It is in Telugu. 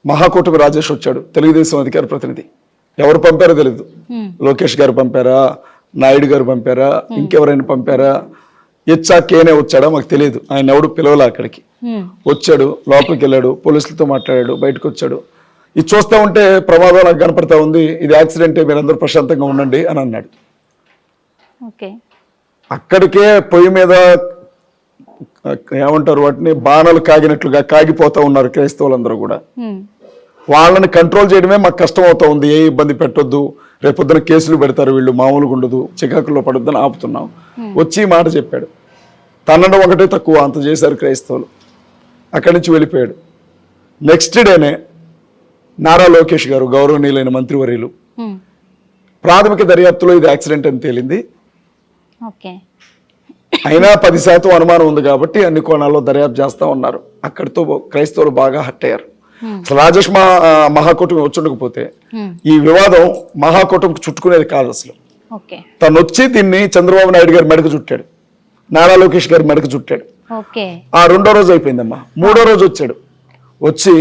మహాకూటమి రాజేష్ వచ్చాడు, తెలుగుదేశం అధికార ప్రతినిధి. ఎవరు పంపారో తెలియదు, లోకేష్ గారు పంపారా, నాయుడు గారు పంపారా, ఇంకెవరైనా పంపారా, కేనే వచ్చాడా మాకు తెలియదు. ఆయన ఎవడు పిలవలే అక్కడికి. వచ్చాడు, లోపలికి వెళ్ళాడు, పోలీసులతో మాట్లాడాడు, బయటకు వచ్చాడు. ఇది చూస్తూ ఉంటే ప్రమాదం నాకు కనపడతా ఉంది, ఇది యాక్సిడెంటే, మీరందరూ ప్రశాంతంగా ఉండండి అని అన్నాడు. అక్కడికే పొయ్యి మీద ఏమంటారు వాటిని, బాణాలు కాగినట్లుగా కాగిపోతా ఉన్నారు క్రైస్తవులందరూ కూడా. వాళ్ళని కంట్రోల్ చేయడమే మాకు కష్టం అవుతా ఉంది. ఏ ఇబ్బంది పెట్టొద్దు, రేపొద్దున కేసులు పెడతారు వీళ్ళు, మామూలుగా ఉండదు, చికాకుల్లో పడొద్దని ఆపుతున్నాం. వచ్చి మాట చెప్పాడు. తనను ఒకటే తక్కువ, అంత చేశారు క్రైస్తవులు. అక్కడి నుంచి వెళ్ళిపోయాడు. నెక్స్ట్ డేనే నారా లోకేష్ గారు, గౌరవనీయులైన మంత్రివర్యులు, ప్రాథమిక దర్యాప్తులో ఇది యాక్సిడెంట్ అని తేలింది. అయినా 10% అనుమానం ఉంది కాబట్టి అన్ని కోణాల్లో దర్యాప్తు చేస్తా ఉన్నారు. అక్కడితో క్రైస్తవులు బాగా హట్ అయ్యారు. అసలు రాజేష్ మహాకూటమి వచ్చుండకపోతే ఈ వివాదం మహాకూటమికి చుట్టుకునేది కాదు. అసలు తను వచ్చి దీన్ని చంద్రబాబు నాయుడు గారి మెడకు చుట్టాడు, నారా లోకేష్ గారి మెడకు చుట్టాడు. ఆ 2వ రోజు అయిపోయిందమ్మా. 3వ రోజు వచ్చాడు. వచ్చి